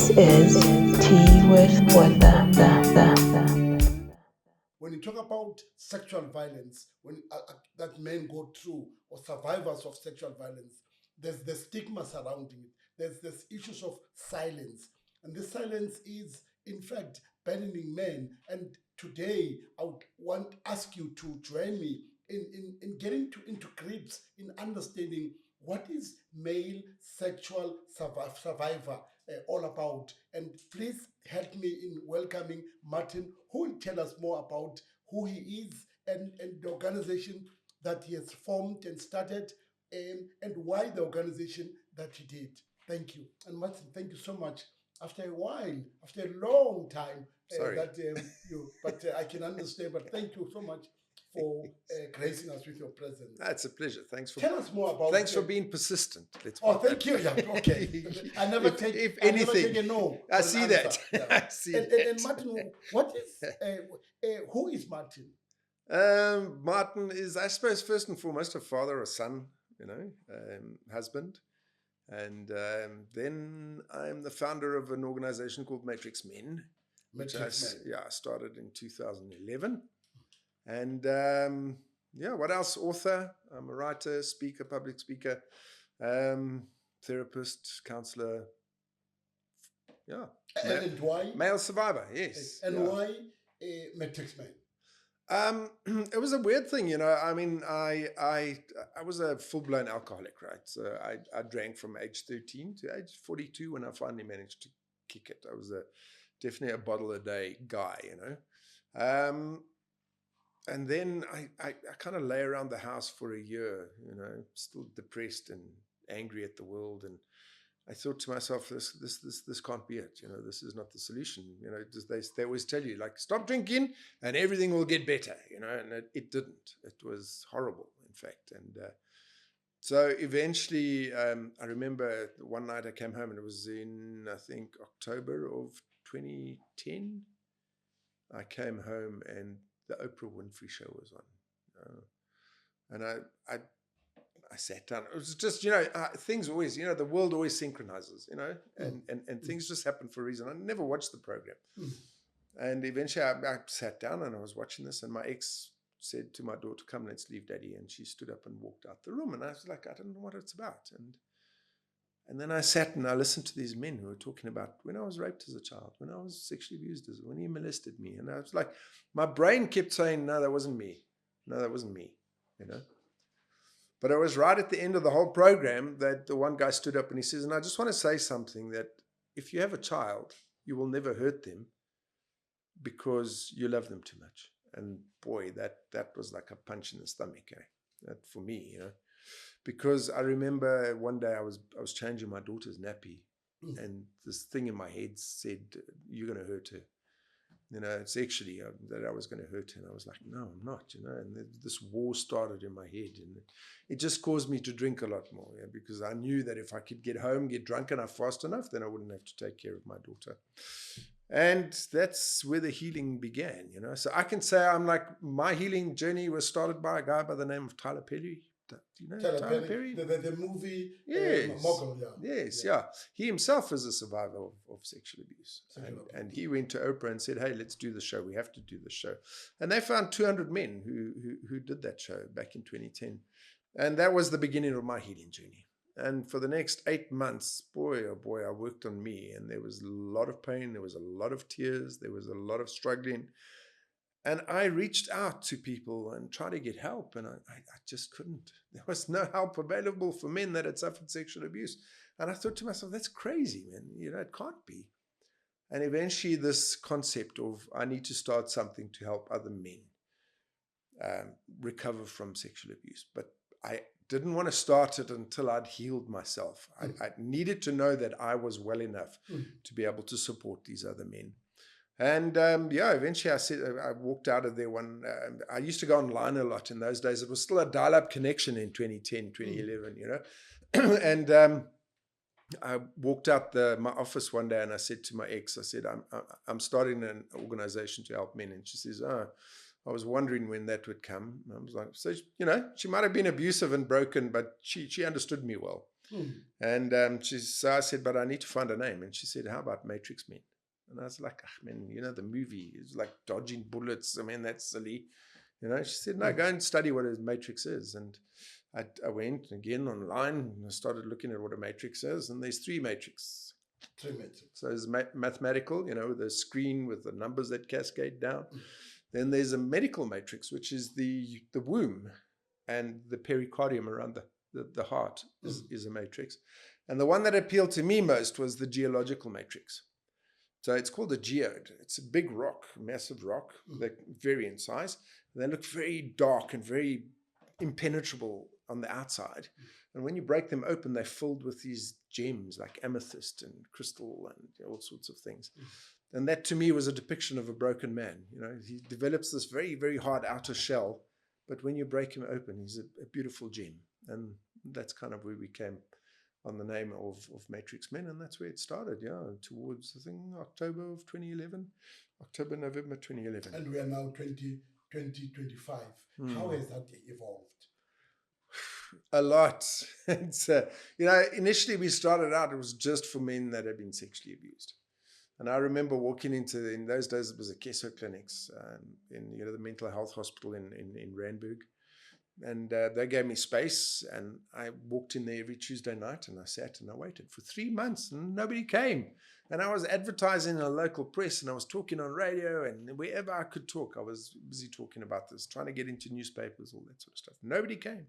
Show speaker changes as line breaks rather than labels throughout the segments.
This is Tea with Botha.
When you talk about sexual violence, when that men go through or survivors of sexual violence, there's the stigma surrounding it. There's issues of silence, and this silence is in fact burdening men. And today, I would want ask you to join me in getting into grips in understanding what is male sexual survivor all about. And please help me in welcoming Martin, who will tell us more about who he is and the organization that he has formed and started, and why the organization that he did. Thank you. And Martin, thank you so much. After a while, after a long time,
Sorry.
but I can understand. But thank you so much for gracing us with your presence.
That's a pleasure. Thanks for
Tell us more about.
Thanks for being persistent.
Thank you. Yeah, okay. I never take.
If
I
anything,
never take a no.
I see that.
Yeah.
I see that.
And Martin, what is who is Martin?
Martin is, I suppose, first and foremost, a father, a son, husband. And then I'm the founder of an organization called MatrixMen, which I started in 2011. And what else? Author. I'm a writer, speaker, public speaker, therapist, counselor. Yeah.
And why?
Male survivor, yes.
And why MatrixMen?
It was a weird thing, I mean, I was a full-blown alcoholic, right? So I drank from age 13 to age 42 when I finally managed to kick it. I was definitely a bottle a day guy, and then I kind of lay around the house for a year, still depressed and angry at the world. And I thought to myself, this can't be it. This is not the solution. They always tell you, like, stop drinking and everything will get better, and it didn't. It was horrible, in fact. And so eventually, I remember one night I came home, and it was in, I think, October of 2010. I came home and the Oprah Winfrey show was on. And I sat down. It was just, things always, the world always synchronizes, and things just happen for a reason. I never watched the program. And eventually I sat down and I was watching this, and my ex said to my daughter, come, let's leave daddy. And she stood up and walked out the room. And I was like, I don't know what it's about. And then I sat and I listened to these men who were talking about when I was raped as a child, when I was sexually abused, when he molested me. And I was like, my brain kept saying, no, that wasn't me. No, that wasn't me, But it was right at the end of the whole program that the one guy stood up and he says, and I just want to say something, that if you have a child, you will never hurt them because you love them too much. And boy, that was like a punch in the stomach, that for me, because I remember one day I was changing my daughter's nappy, and this thing in my head said, you're going to hurt her. Sexually, that I was going to hurt her. And I was like, no, I'm not, and this war started in my head, and it just caused me to drink a lot more, because I knew that if I could get home, get drunk enough fast enough, then I wouldn't have to take care of my daughter. And that's where the healing began, So I can say my healing journey was started by a guy by the name of Tyler Perry. Do you know Tyler Perry?
The movie
Mogul, Yes, yeah. He himself is a survivor of sexual abuse. And he went to Oprah and said, hey, let's do the show. We have to do the show. And they found 200 men who did that show back in 2010. And that was the beginning of my healing journey. And for the next 8 months, boy, oh boy, I worked on me. And there was a lot of pain. There was a lot of tears. There was a lot of struggling. And I reached out to people and tried to get help, and I just couldn't. There was no help available for men that had suffered sexual abuse. And I thought to myself, that's crazy, man. It can't be. And eventually this concept of I need to start something to help other men recover from sexual abuse. But I didn't want to start it until I'd healed myself. I needed to know that I was well enough to be able to support these other men. And eventually I walked out of there I used to go online a lot in those days. It was still a dial-up connection in 2010, 2011, And I walked out my office one day and I said to my ex, I said, I'm starting an organization to help men. And she says, I was wondering when that would come. And I was like, so, she might have been abusive and broken, but she understood me well. And so I said, but I need to find a name. And she said, how about MatrixMen? And I was like, the movie is like dodging bullets. That's silly. She said, no, go and study what a matrix is. And I went again online and I started looking at what a matrix is. And there's three matrices. So there's mathematical, the screen with the numbers that cascade down. Then there's a medical matrix, which is the womb and the pericardium around the heart is a matrix. And the one that appealed to me most was the geological matrix. So it's called a geode. It's a big rock, massive rock, that vary in size. They look very dark and very impenetrable on the outside. And when you break them open, they're filled with these gems like amethyst and crystal and all sorts of things. And that to me was a depiction of a broken man. He develops this very, very hard outer shell, but when you break him open, he's a beautiful gem. And that's kind of where we came on the name of MatrixMen, and that's where it started, towards, I think, October, November 2011.
And we are now 2025. How has that evolved?
A lot. It's, initially we started out, it was just for men that had been sexually abused. And I remember walking in those days, it was a Keso clinics in the mental health hospital in Randburg. And they gave me space, and I walked in there every Tuesday night, and I sat and I waited for 3 months, and nobody came. And I was advertising in a local press, and I was talking on radio, and wherever I could talk, I was busy talking about this, trying to get into newspapers, all that sort of stuff. Nobody came.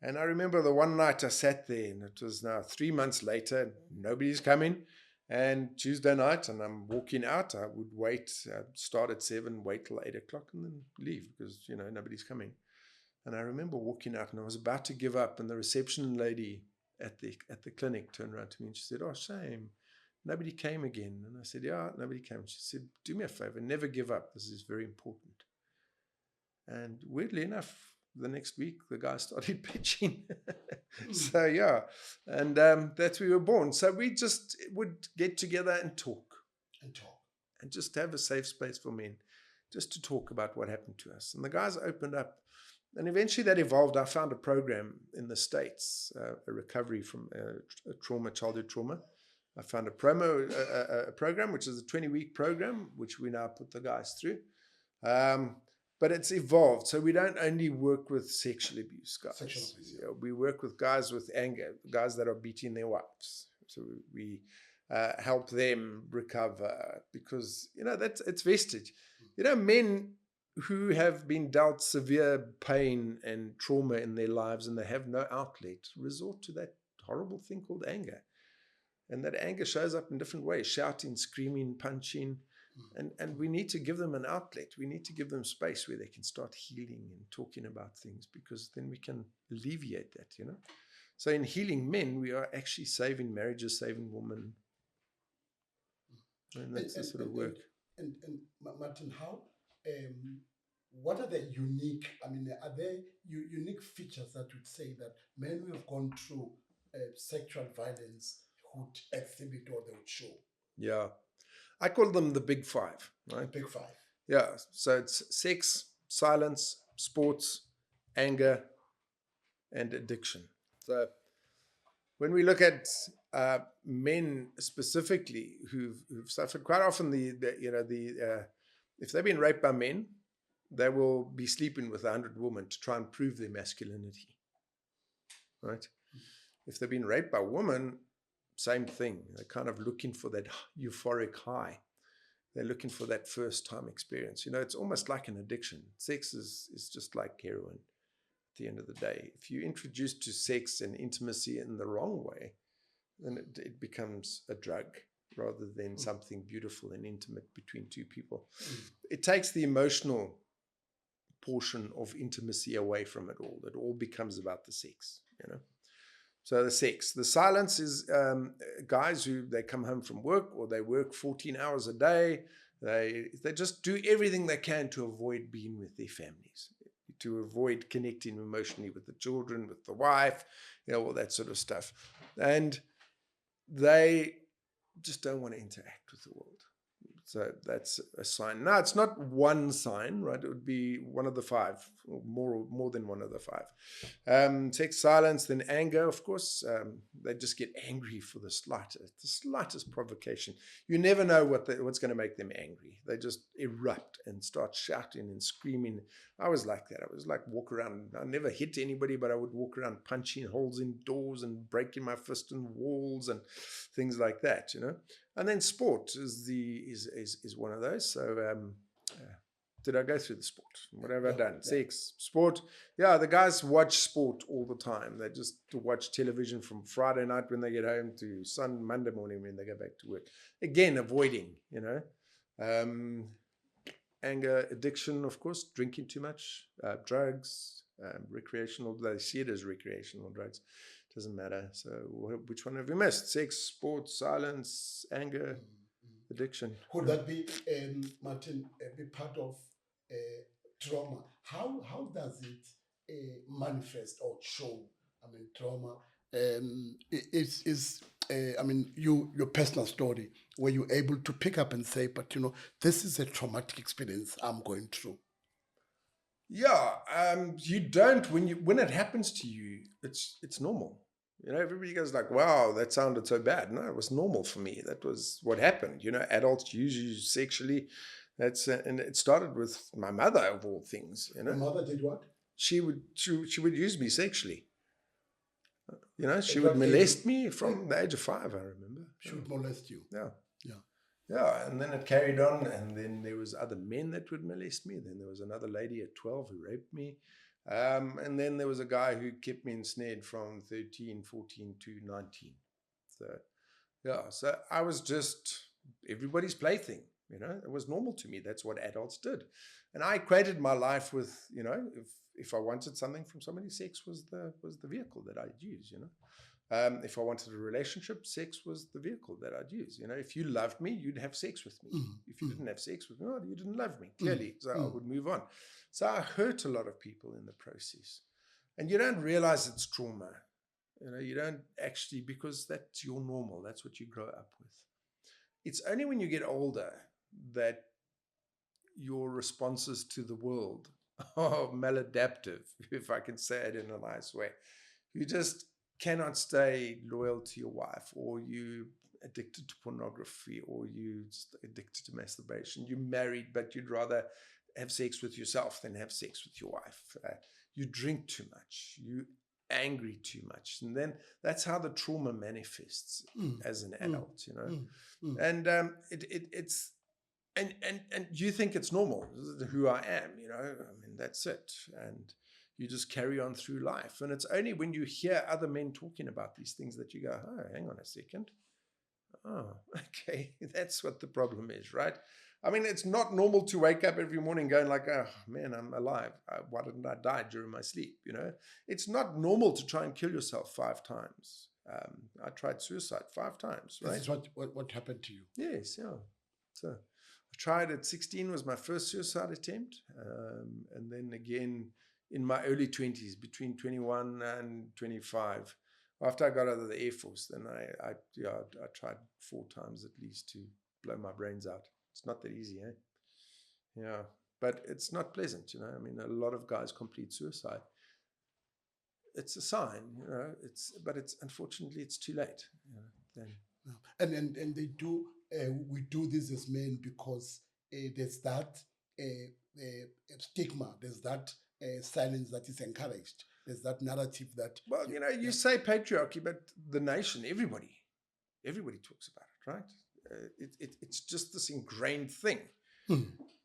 And I remember the one night I sat there, and it was now 3 months later, nobody's coming. And Tuesday night, and I'm walking out, I would wait, start at 7, wait till 8 o'clock, and then leave because, nobody's coming. And I remember walking out, and I was about to give up, and the reception lady at the clinic turned around to me and she said, "Oh, shame, nobody came again." And I said, "Yeah, nobody came." She said, "Do me a favor, never give up. This is very important." And weirdly enough, the next week, the guy started pitching. So, yeah, and that's where we were born. So we just would get together and talk. And just have a safe space for men, just to talk about what happened to us. And the guys opened up. And eventually that evolved. I found a program in the States, a recovery from childhood trauma. I found a program, which is a 20-week program, which we now put the guys through. But it's evolved. So we don't only work with sexual abuse guys. We work with guys with anger, guys that are beating their wives. So we help them recover because, it's vestige. Men who have been dealt severe pain and trauma in their lives and they have no outlet resort to that horrible thing called anger. And that anger shows up in different ways, shouting, screaming, punching. And we need to give them an outlet. We need to give them space where they can start healing and talking about things, because then we can alleviate that, So in healing men, we are actually saving marriages, saving women. And that's the sort of work.
And Martin, how... what are the unique, are there unique features that would say that men who have gone through sexual violence would exhibit or they would show?
Yeah. I call them the big five, right?
The big five.
Yeah. So it's sex, silence, sports, anger, and addiction. So when we look at men specifically who've suffered, quite often if they've been raped by men, they will be sleeping with 100 women to try and prove their masculinity, right? If they've been raped by women, same thing. They're kind of looking for that euphoric high. They're looking for that first-time experience. It's almost like an addiction. Sex is just like heroin at the end of the day. If you're introduced to sex and intimacy in the wrong way, then it becomes a drug rather than something beautiful and intimate between two people. It takes the emotional portion of intimacy away from it all. It all becomes about the sex, So the sex. The silence is guys who they come home from work or they work 14 hours a day. They just do everything they can to avoid being with their families, to avoid connecting emotionally with the children, with the wife, all that sort of stuff. And they just don't want to interact with the world. So that's a sign. Now, it's not one sign, right? It would be one of the five, or more than one of the five. Sex, silence, then anger, of course. They just get angry for the slightest provocation. You never know what's going to make them angry. They just erupt and start shouting and screaming. I was like that. I was like walk around. I never hit anybody, but I would walk around punching holes in doors and breaking my fist in walls and things like that, you know. And then sport is one of those. So did I go through the sport? What have I done? Sex, sport. Yeah, the guys watch sport all the time. They just watch television from Friday night when they get home to Monday morning when they go back to work. Again, avoiding, you know. Anger, addiction, of course, drinking too much, drugs, recreational. They see it as recreational drugs. Doesn't matter. So which one have we missed? Sex, sports, silence, anger, addiction.
Could that be, Martin, be part of trauma? How does it manifest or show? I mean, trauma is I mean, your personal story, were you able to pick up and say, but you know, this is a traumatic experience I'm going through?
Yeah, you don't when it happens to you, it's normal. You know, everybody goes like, wow, that sounded so bad. No, it was normal for me. That was what happened. You know, adults use you sexually. And it started with my mother, of all things. You know,
Your mother did what?
She would use me sexually. You know, she would molest me from the age of 5. I remember.
She would molest you.
Yeah, and then it carried on, and then there was other men that would molest me. Then there was another lady at 12 who raped me. And then there was a guy who kept me ensnared from 13, 14 to 19. So, yeah, so I was just everybody's plaything, you know. It was normal to me. That's what adults did. And I equated my life with, you know, if I wanted something from somebody, sex was the vehicle that I'd use, you know. If I wanted a relationship, sex was the vehicle that I'd use. You know, if you loved me, you'd have sex with me. If you didn't have sex with me, well, you didn't love me, clearly. So I would move on. So I hurt a lot of people in the process. And you don't realize it's trauma. You know, you don't actually, because that's your normal. That's what you grow up with. It's only when you get older that your responses to the world are maladaptive, if I can say it in a nice way. You just cannot stay loyal to your wife, or you addicted to pornography, or you addicted to masturbation. You're married, but you'd rather have sex with yourself than have sex with your wife. You drink too much. You angry too much, and then that's how the trauma manifests as an adult. You know, and it's and you think it's normal. This is who I am. You know, I mean, that's it, and you just carry on through life. And it's only when you hear other men talking about these things that you go, oh, hang on a second. Oh, okay. That's what the problem is, right? I mean, it's not normal to wake up every morning going like, oh, man, I'm alive. Why didn't I die during my sleep? You know, it's not normal to try and kill yourself 5 times. I tried suicide 5 times, right?
This is what happened to you?
Yes, yeah. So I tried at 16 was my first suicide attempt. And then again, in my early 20s, between 21 and 25, after I got out of the Air Force, then I tried 4 times at least to blow my brains out. It's not that easy, eh? Yeah, but it's not pleasant, you know. I mean, a lot of guys complete suicide. It's a sign, you know. But unfortunately it's too late. You know, then.
And they do. We do this as men because there's that stigma. There's that silence that is encouraged. There's that narrative that.
Well, you know, you say patriarchy, but the nation, everybody talks about it, right? It's just this ingrained thing.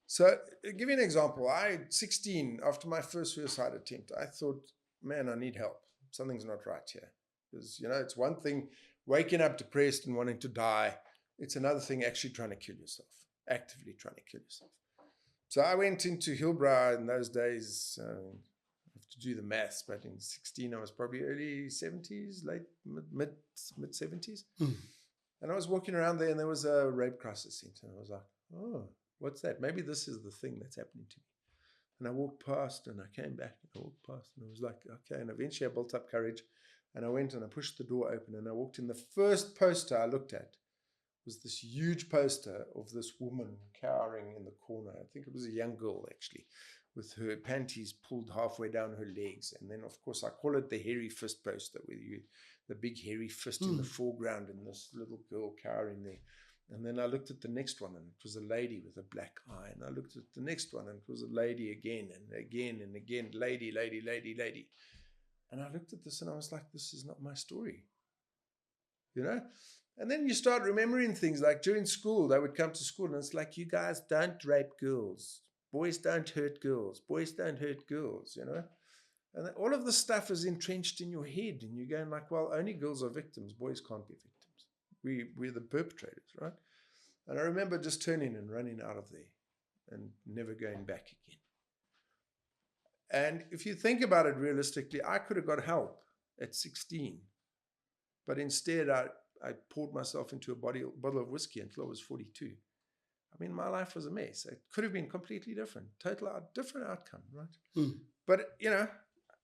So, I'll give you an example. 16, after my first suicide attempt, I thought, man, I need help. Something's not right here. Because, you know, it's one thing waking up depressed and wanting to die. It's another thing actually trying to kill yourself, actively trying to kill yourself. So I went into Hillbrow in those days. I have to do the maths, but in 16, I was probably early 70s, late mid 70s. And I was walking around there, and there was a rape crisis center. And I was like, oh, what's that? Maybe this is the thing that's happening to me. And I walked past, and I came back, and I walked past, and I was like, okay. And eventually I built up courage, and I went and I pushed the door open, and I walked in. The first poster I looked at was this huge poster of this woman cowering in the corner. I think it was a young girl, actually, with her panties pulled halfway down her legs. And then, of course, I call it the hairy fist poster, where the big hairy fist in the foreground and this little girl cowering there. And then I looked at the next one, and it was a lady with a black eye. And I looked at the next one, and it was a lady again and again and again, lady, lady, lady, lady. And I looked at this, and I was like, this is not my story, you know? And then you start remembering things like during school, they would come to school, and it's like, you guys don't rape girls. Boys don't hurt girls. Boys don't hurt girls, you know? And all of this stuff is entrenched in your head, and you're going like, well, only girls are victims. Boys can't be victims. We're the perpetrators, right? And I remember just turning and running out of there and never going back again. And if you think about it realistically, I could have got help at 16, but instead I poured myself into a bottle of whiskey until I was 42. I mean, my life was a mess. It could have been completely different, different outcome, right? But, you know,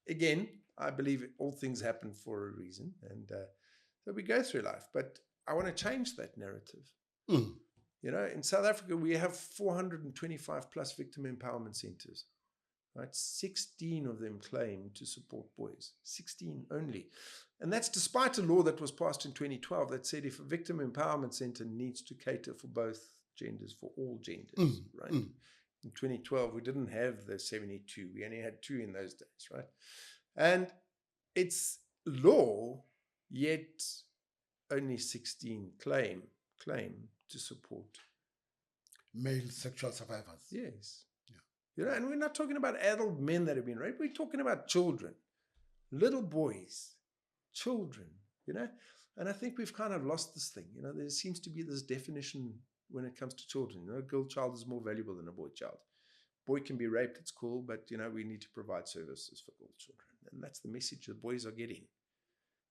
again, I believe all things happen for a reason. And so we go through life. But I want to change that narrative. You know, in South Africa, we have 425 plus victim empowerment centers. Right? 16 of them claim to support boys. 16 only. And that's despite a law that was passed in 2012 that said if a victim empowerment center needs to cater for both genders, for all genders, right? In 2012, we didn't have the 72. We only had 2 in those days, right? And it's law, yet only 16 claim to support
male sexual survivors.
Yes. Yeah. You know, and we're not talking about adult men that have been raped. We're talking about children, little boys, children, you know. And I think we've kind of lost this thing. You know, there seems to be this definition when it comes to children. You know, a girl child is more valuable than a boy child. Boy can be raped, it's cool, but, you know, we need to provide services for girl children. And that's the message the boys are getting,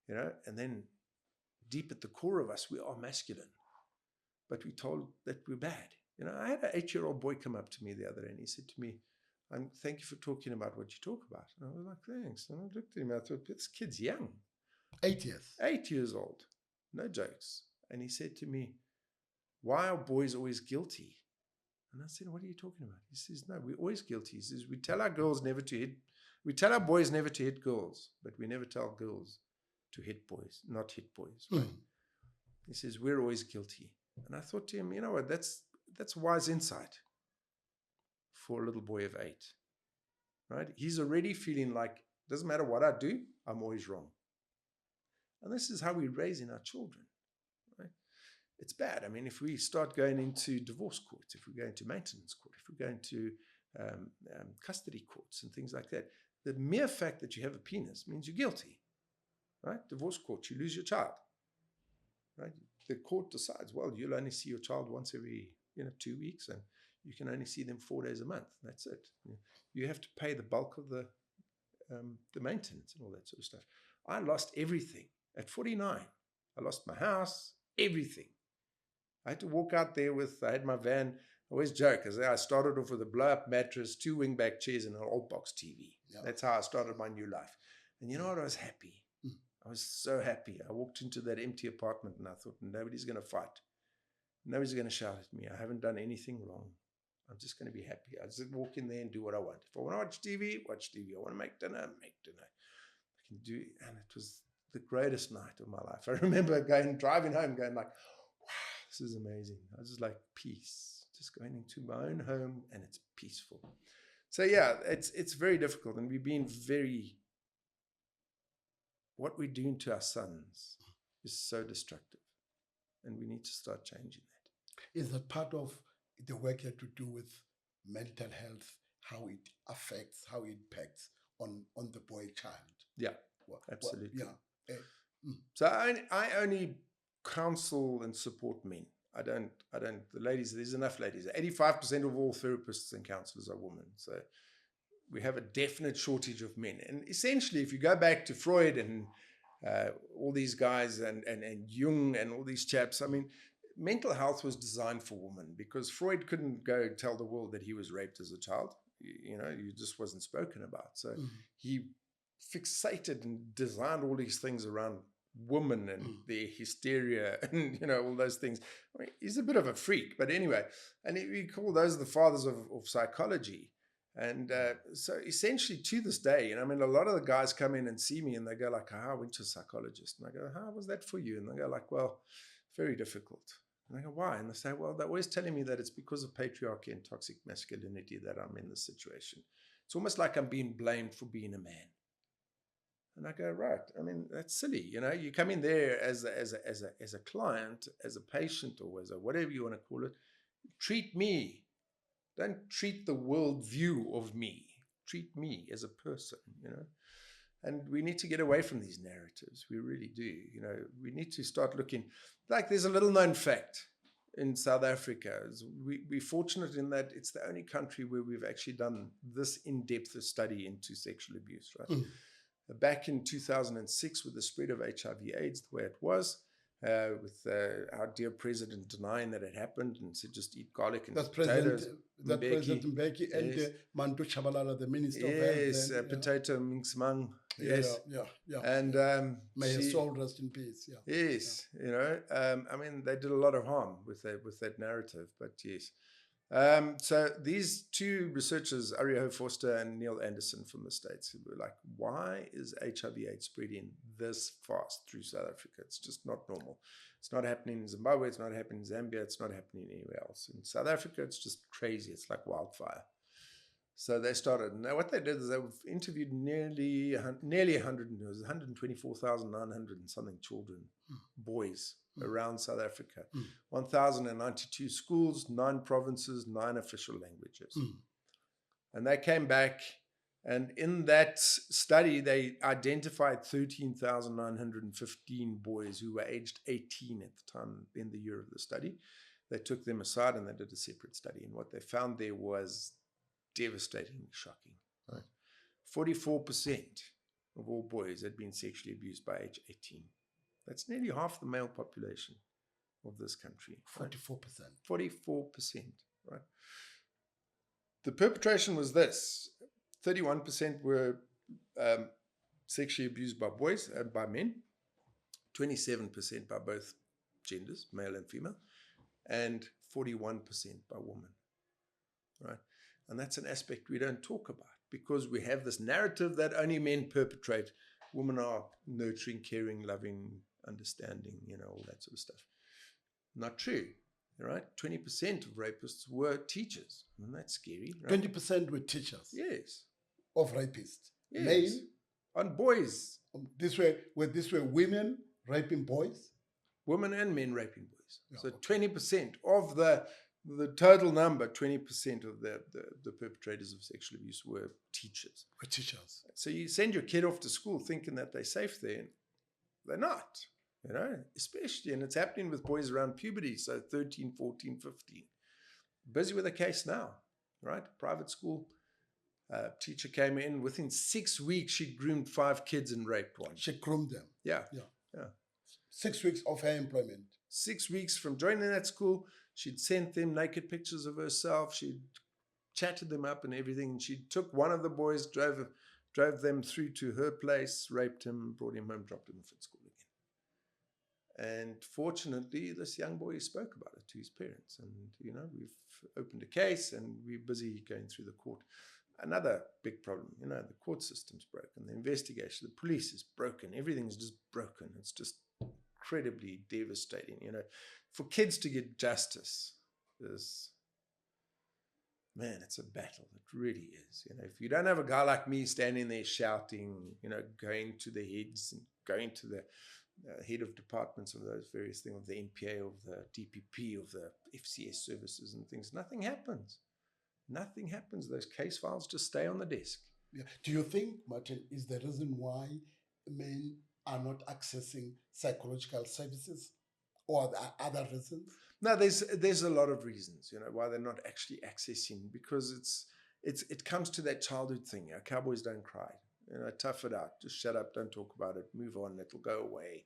you know. And then deep at the core of us, we are masculine, but we're told that we're bad. You know, I had an 8-year-old boy come up to me the other day, and he said to me, thank you for talking about what you talk about. And I was like, thanks. And I looked at him, I thought, this kid's young.
8 years.
8 years old. No jokes. And he said to me, why are boys always guilty? And I said, what are you talking about? He says, no, we're always guilty. He says, we tell our boys never to hit girls, but we never tell girls to hit boys, not hit boys. Right? He says, we're always guilty. And I thought to him, you know what, that's wise insight for a little boy of 8, right? He's already feeling like, doesn't matter what I do, I'm always wrong. And this is how we raise in our children, right? It's bad. I mean, if we start going into divorce courts, if we go into maintenance court, if we go into custody courts and things like that, the mere fact that you have a penis means you're guilty, right? Divorce court, you lose your child, right? The court decides, well, you'll only see your child once every 2 weeks, and you can only see them 4 days a month. That's it. You have to pay the bulk of the maintenance and all that sort of stuff. I lost everything at 49. I lost my house, everything. I had to walk out there I had my van. I always joke, I started off with a blow-up mattress, 2 wingback chairs, and an old box TV. Yeah. That's how I started my new life. And you know what? I was happy. I was so happy. I walked into that empty apartment and I thought, nobody's going to fight. Nobody's going to shout at me. I haven't done anything wrong. I'm just going to be happy. I just walk in there and do what I want. If I want to watch TV, watch TV. I want to make dinner, make dinner. I can do it. And it was the greatest night of my life. I remember driving home going like, wow, this is amazing. I was just like, peace. Just going into my own home and it's peaceful. So yeah, it's very difficult. And we've been what we're doing to our sons is so destructive, and we need to start changing that.
Is that part of the work you have to do with mental health, how it affects, how it impacts on the boy child?
Yeah, absolutely.
Yeah.
So I only counsel and support men. I don't, the ladies, there's enough ladies. 85% of all therapists and counselors are women. So we have a definite shortage of men. And essentially, if you go back to Freud and all these guys and Jung and all these chaps, I mean, mental health was designed for women because Freud couldn't go tell the world that he was raped as a child. It just wasn't spoken about. So he fixated and designed all these things around women and their hysteria and, you know, all those things. I mean, he's a bit of a freak, but anyway, and we call those the fathers of psychology. And so essentially to this day, and I mean, a lot of the guys come in and see me and they go like, I went to a psychologist. And I go, how was that for you? And they go like, well, very difficult. And I go, why? And they say, well, they're always telling me that it's because of patriarchy and toxic masculinity that I'm in this situation. It's almost like I'm being blamed for being a man. And I go, right. I mean, that's silly. You know, you come in there as a client, as a patient, or as a whatever you want to call it. Treat me. Don't treat the world view of me. Treat me as a person, you know. And we need to get away from these narratives. We really do. You know, we need to start looking. Like there's a little known fact in South Africa. We're fortunate in that it's the only country where we've actually done this in-depth study into sexual abuse, right? Mm. Back in 2006 with the spread of HIV/AIDS the way it was, with our dear president denying that it happened and said just eat garlic and potatoes.
President Mbeki and yes. Manto Chabalala, the minister of health.
Yes, potato Minxmang. Yes.
Yeah.
And
may her soul rest in peace. Yeah.
Yes, yeah. You know, I mean, they did a lot of harm with that narrative, but yes. So these two researchers, Ariho Forster and Neil Anderson from the States, were like, why is HIV/AIDS spreading this fast through South Africa? It's just not normal. It's not happening in Zimbabwe. It's not happening in Zambia. It's not happening anywhere else. In South Africa, it's just crazy. It's like wildfire. So they started. Now what they did is they interviewed nearly 100, it was 124,900 and something children, boys around South Africa. 1,092 schools, 9 provinces, 9 official languages. And they came back, and in that study, they identified 13,915 boys who were aged 18 at the time in the year of the study. They took them aside and they did a separate study. And what they found there was devastatingly shocking. Right? 44% of all boys had been sexually abused by age 18. That's nearly half the male population of this country.
44%.
44%, right? The perpetration was this. 31% were sexually abused by boys and by men. 27% by both genders, male and female. And 41% by women, right? And that's an aspect we don't talk about because we have this narrative that only men perpetrate. Women are nurturing, caring, loving, understanding, you know, all that sort of stuff. Not true, right? 20% of rapists were teachers. Isn't that scary? Right?
20% were teachers.
Yes.
Of rapists.
Yes.
Male.
On boys.
This were women raping boys?
Women and men raping boys.
Yeah,
so
okay.
20% of the total number, 20% of the perpetrators of sexual abuse were teachers. So you send your kid off to school thinking that they're safe there. They're not, you know, especially, and it's happening with boys around puberty, so 13, 14, 15. Busy with a case now, right? Private school. Teacher came in. Within 6 weeks, she groomed 5 kids and raped one.
She groomed them.
Yeah.
6 weeks of her employment. 6
weeks from joining that school, she'd sent them naked pictures of herself. She'd chatted them up and everything. And she took one of the boys, drove them through to her place, raped him, brought him home, dropped him off at school again. And fortunately, this young boy spoke about it to his parents. And, you know, we've opened a case and we're busy going through the court. Another big problem, you know, the court system's broken, the investigation, the police is broken, everything's just broken. It's just incredibly devastating, you know. For kids to get justice is, man, it's a battle. It really is. You know, if you don't have a guy like me standing there shouting, you know, going to the heads and going to the head of departments of those various things, of the NPA, of the DPP, of the FCS services and things, nothing happens. Nothing happens. Those case files just stay on the desk.
Yeah. Do you think, Martin, is the reason why men are not accessing psychological services, or are there other reasons?
No, there's a lot of reasons, you know, why they're not actually accessing, because it comes to that childhood thing. You know, cowboys don't cry. You know, tough it out. Just shut up. Don't talk about it. Move on. It'll go away.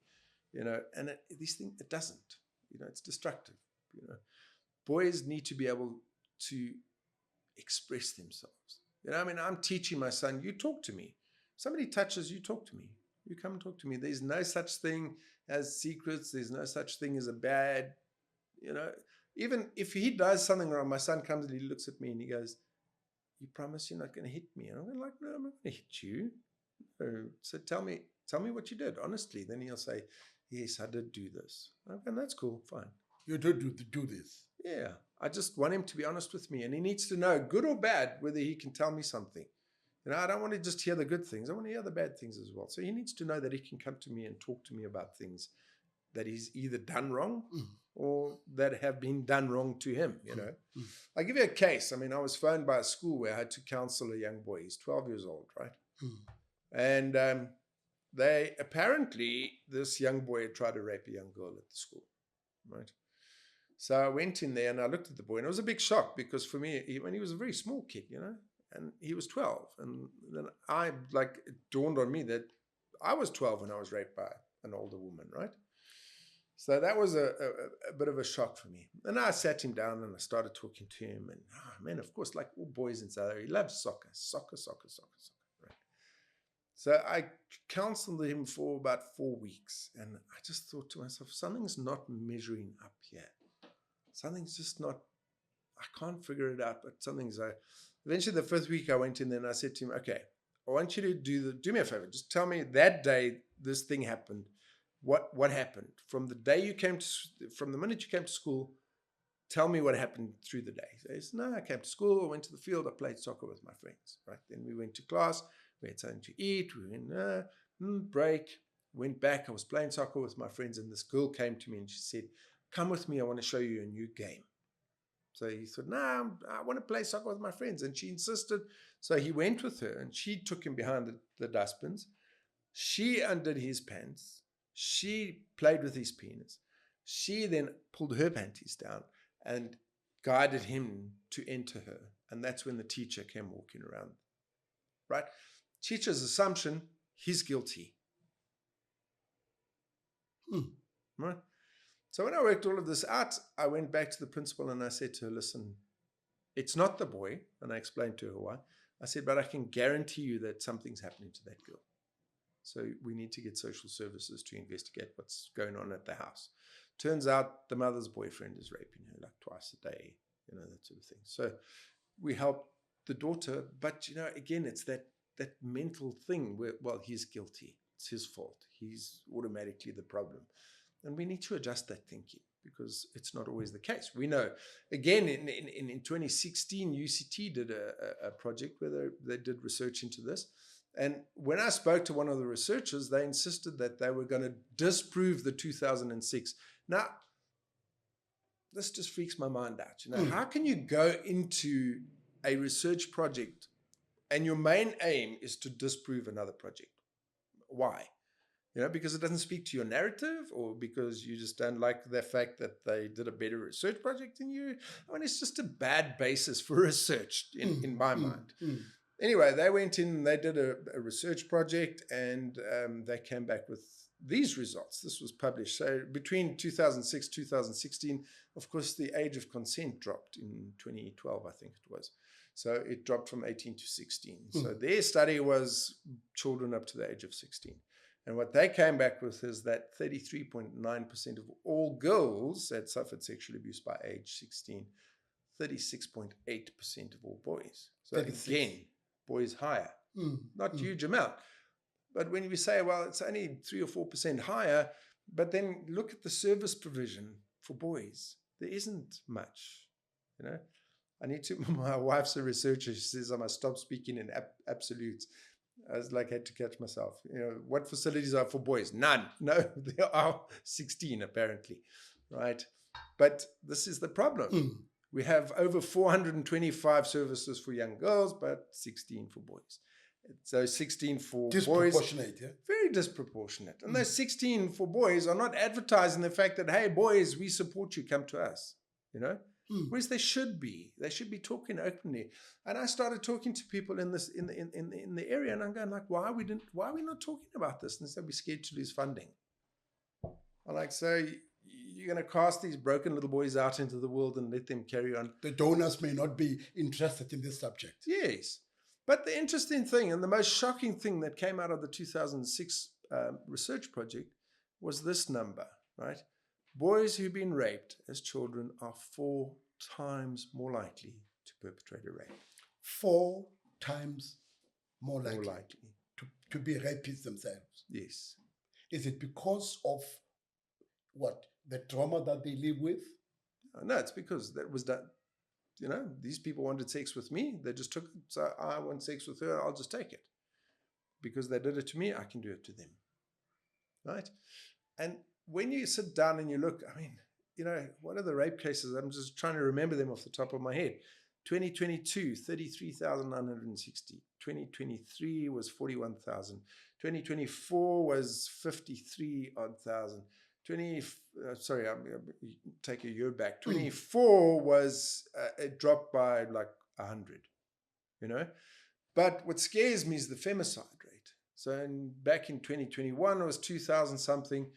You know, and these things, it doesn't. You know, it's destructive. You know, boys need to be able to express themselves. You know, I mean, I'm teaching my son, you talk to me. Somebody touches, you talk to me. You come and talk to me. There's no such thing as secrets. There's no such thing as a bad, even if he does something wrong, my son comes and he looks at me and he goes, you promise you're not going to hit me? And I'm like, no, I'm not going to hit you. No. So tell me what you did, honestly. Then he'll say, yes, I did do this. Okay, and that's cool, fine.
You did do this.
Yeah, I just want him to be honest with me, and he needs to know, good or bad, whether he can tell me something. I don't want to just hear the good things. I want to hear the bad things as well. So he needs to know that he can come to me and talk to me about things that he's either done wrong or that have been done wrong to him, I'll give you a case. I was phoned by a school where I had to counsel a young boy. He's 12 years old, right? And they apparently, this young boy had tried to rape a young girl at the school, right? So I went in there and I looked at the boy, and it was a big shock because for me, he was a very small kid, and he was 12. And then it dawned on me that I was 12 when I was raped by an older woman, right? So that was a bit of a shock for me. And I sat him down and I started talking to him. And man, of course, like all boys in South Africa, he loves soccer, right? So I counseled him for about 4 weeks. And I just thought to myself, something's not measuring up here. Something's just not, I can't figure it out, but something's, eventually the first week I went in there and I said to him, okay, I want you to do me a favor. Just tell me that day this thing happened. What happened from the day you came from the minute you came to school? Tell me what happened through the day. So he said, no, I came to school, I went to the field, I played soccer with my friends. Right, then we went to class, we had something to eat, we went break, went back. I was playing soccer with my friends, and this girl came to me and she said, "Come with me, I want to show you a new game." So he said, "No, I want to play soccer with my friends," and she insisted. So he went with her, and she took him behind the dustbins. She undid his pants. She played with his penis. She then pulled her panties down and guided him to enter her. And that's when the teacher came walking around. Right? Teacher's assumption, he's guilty. Right? So when I worked all of this out, I went back to the principal and I said to her, listen, it's not the boy. And I explained to her why. I said, but I can guarantee you that something's happening to that girl. So we need to get social services to investigate what's going on at the house. Turns out the mother's boyfriend is raping her like twice a day, that sort of thing. So we help the daughter, but again, it's that mental thing where, well, he's guilty. It's his fault. He's automatically the problem. And we need to adjust that thinking because it's not always the case. We know, again, in 2016, UCT did a project where they did research into this. And when I spoke to one of the researchers, they insisted that they were going to disprove the 2006. Now, this just freaks my mind out. How can you go into a research project and your main aim is to disprove another project? Why? Because it doesn't speak to your narrative, or because you just don't like the fact that they did a better research project than you. It's just a bad basis for research in my mind. Anyway, they went in and they did a research project, and they came back with these results. This was published. So between 2006, 2016, of course, the age of consent dropped in 2012, I think it was. So it dropped from 18 to 16. So their study was children up to the age of 16. And what they came back with is that 33.9% of all girls had suffered sexual abuse by age 16, 36.8% of all boys. So 36. Again, boys higher, not huge amount. But when we say, well, it's only 3 or 4% higher, but then look at the service provision for boys. There isn't much, my wife's a researcher. She says I must stop speaking in absolutes. I had to catch myself. What facilities are for boys? None. No, there are 16 apparently, right? But this is the problem. We have over 425 services for young girls, but 16 for boys. So 16 for boys.
Disproportionate, yeah?
Very disproportionate. And those 16 for boys are not advertising the fact that, hey, boys, we support you, come to us, Whereas they should be. They should be talking openly. And I started talking to people in the area, and I'm going like, why are we not talking about this? And they said, we're scared to lose funding. I'm like, so you're going to cast these broken little boys out into the world and let them carry on.
The donors may not be interested in this subject.
Yes. But the interesting thing and the most shocking thing that came out of the 2006 research project was this number, right? Boys who've been raped as children are 4 times more likely to perpetrate a rape.
4 times more likely,
More likely.
to be rapists themselves.
Yes.
Is it because of what? The trauma that they live with?
No, it's because that was done. You know, these people wanted sex with me. They just took it. So I want sex with her. I'll just take it. Because they did it to me, I can do it to them. Right? And when you sit down and you look, I mean, you know, what are the rape cases? I'm just trying to remember them off the top of my head. 2022, 33,960. 2023 was 41,000. 2024 was 53,000. Take a year back. 24 was it dropped by like 100, you know. But what scares me is the femicide rate. So back in 2021, it was 2,000 something.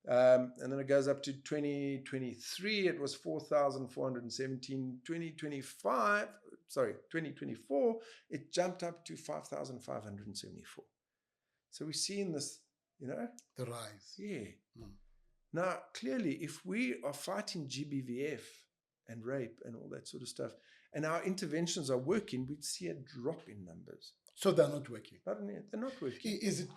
And then it goes up to 2023, it was 4,417. 2024, it jumped up to 5,574. So we're seeing this, you know.
The rise.
Yeah. Now, clearly, if we are fighting GBVF and rape and all that sort of stuff, and our interventions are working, we'd see a drop in numbers.
So they're not working.
They're not working.
Is it?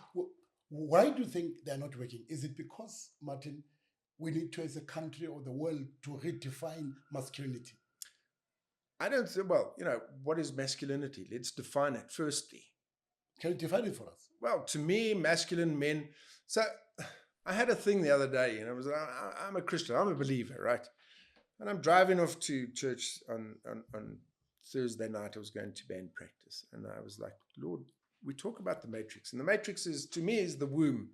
Why do you think they're not working? Is it because, Martin, we need to, as a country or the world, to redefine masculinity?
I don't think, well, you know, what is masculinity? Let's define it firstly.
Can you define it for us?
Well, to me, masculine men. So I had a thing the other day, you know, I'm a Christian, I'm a believer, right? And I'm driving off to church on Thursday night. I was going to band practice. And I was like, Lord, we talk about the matrix. And the matrix is, to me, is the womb,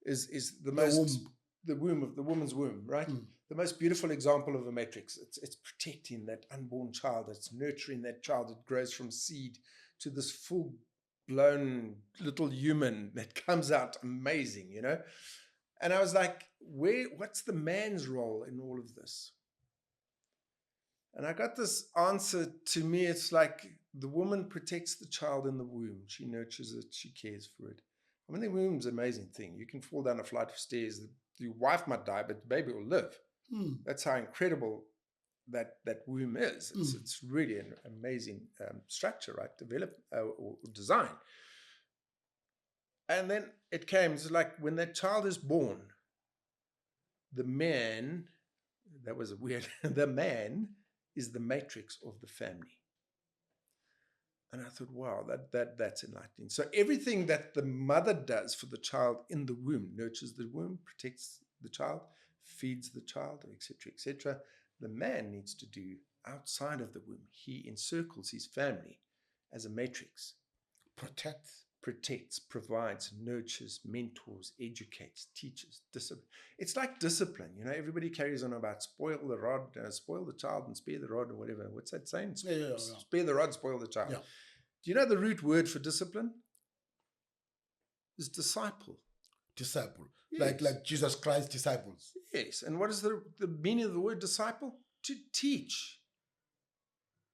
is the most, the womb of the woman's womb, right? The most beautiful example of a matrix. It's protecting that unborn child. It's nurturing that child. It grows from seed to this full-blown little human that comes out amazing, you know? And I was like, what's the man's role in all of this? And I got this answer. To me, it's like the woman protects the child in the womb. She nurtures it. She cares for it. I mean, the womb's an amazing thing. You can fall down a flight of stairs. Your wife might die, but the baby will live. That's how incredible that womb is. It's really an amazing structure, right? Develop or design. And then it came, it's like when that child is born, the man, that was weird, the man is the matrix of the family. And I thought, wow, that's enlightening. So everything that the mother does for the child in the womb, nurtures the womb, protects the child, feeds the child, etc., the man needs to do outside of the womb. He encircles his family as a matrix. Protects, provides, nurtures, mentors, educates, teaches, discipline. It's like discipline. You know, everybody carries on about spoil the rod, spoil the child and spare the rod, or whatever. What's that saying? Spare the rod, spoil the child.
Yeah.
Do you know the root word for discipline? Is disciple.
Disciple.
Yes.
Like Jesus Christ's disciples.
Yes. And what is the meaning of the word disciple? To teach.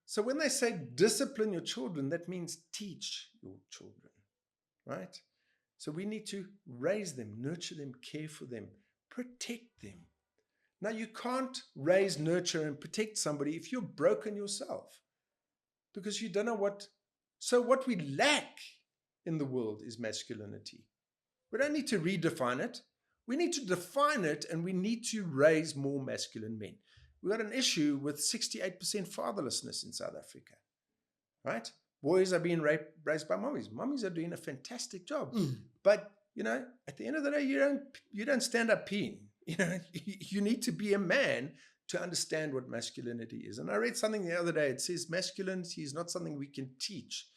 So when they say discipline your children, that means teach your children. Right? So we need to raise them, nurture them, care for them, protect them. Now, you can't raise, nurture, and protect somebody if you're broken yourself, because you don't know what. So what we lack in the world is masculinity. We don't need to redefine it. We need to define it, and we need to raise more masculine men. We've got an issue with 68% fatherlessness in South Africa, right? Boys are being raised by mommies. Mommies are doing a fantastic job. But, you know, at the end of the day, you don't stand up peeing. You know, you need to be a man to understand what masculinity is. And I read something the other day. It says masculinity is not something we can teach.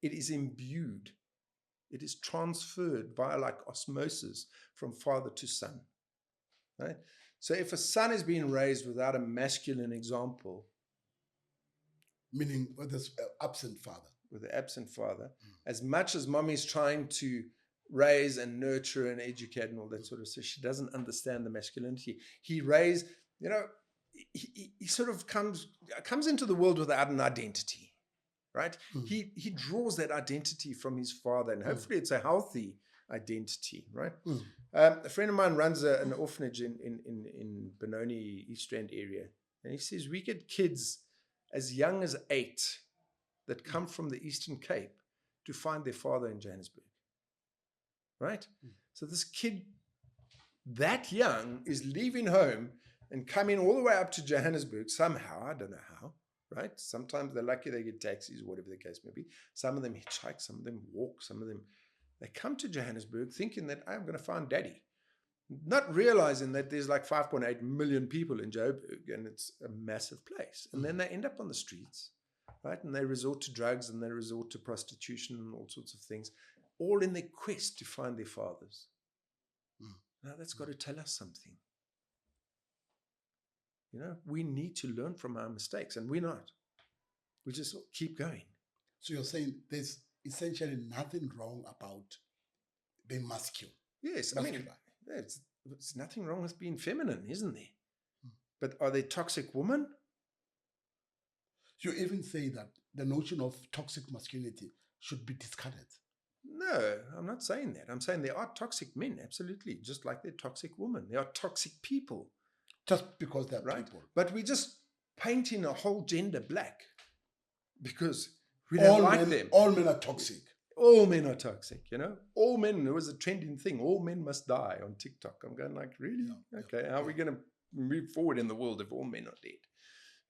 It is imbued. It is transferred via like osmosis from father to son. Right? So if a son is being raised without a masculine example,
meaning with this absent father.
With the absent father, as much as mommy is trying to raise and nurture and educate and all that sort of stuff, she doesn't understand the masculinity. He sort of comes into the world without an identity, right? He draws that identity from his father, and hopefully it's a healthy identity, right?
Mm.
A friend of mine runs an orphanage in Benoni, East Rand area. And he says, we get kids as young as 8 that come from the Eastern Cape to find their father in Johannesburg, right? So this kid that young is leaving home and coming all the way up to Johannesburg somehow. I don't know how, right? Sometimes they're lucky they get taxis or whatever the case may be. Some of them hitchhike, some of them walk, some of them, they come to Johannesburg thinking that I'm going to find daddy, not realizing that there's like 5.8 million people in Joburg and it's a massive place. And then they end up on the streets, right? And they resort to drugs and they resort to prostitution and all sorts of things, all in their quest to find their fathers. Now that's got to tell us something. You know, we need to learn from our mistakes, and we're not. We just keep going.
So you're saying there's essentially nothing wrong about being masculine.
Yes,
Masculine.
I mean, it's nothing wrong with being feminine, isn't there? But are there toxic women?
You even say that the notion of toxic masculinity should be discarded.
No, I'm not saying that. I'm saying there are toxic men, absolutely, just like there are toxic women. There are toxic people.
Just because they're
right?
people.
But we're just painting a whole gender black because we don't like them.
All men are toxic.
All men are toxic, you know. All men, it was a trending thing. All men must die on TikTok. I'm going like, really?
Yeah,
okay, how are we going to move forward in the world if all men are dead?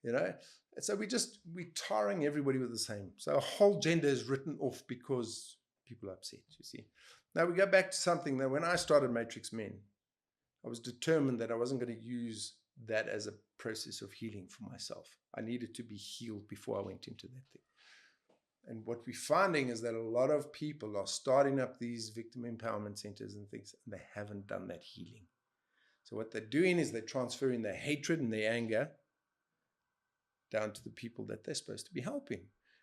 You know? And so we're tarring everybody with the same. So a whole gender is written off because people are upset, you see. Now we go back to something that when I started MatrixMen, I was determined that I wasn't going to use that as a process of healing for myself. I needed to be healed before I went into that thing. And what we're finding is that a lot of people are starting up these victim empowerment centers and things, and they haven't done that healing. So what they're doing is they're transferring their hatred and their anger down to the people that they're supposed to be helping.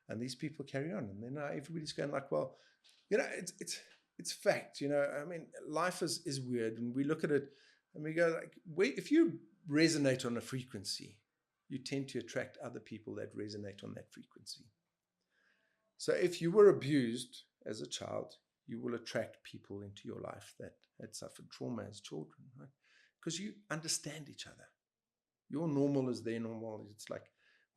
And these people carry on. And then everybody's going like, well, you know, it's fact. You know, I mean, life is weird. And we look at it and we go like, if you resonate on a frequency, you tend to attract other people that resonate on that frequency. So if you were abused as a child, you will attract people into your life that had suffered trauma as children, right? Because you understand each other. Your normal is their normal. It's like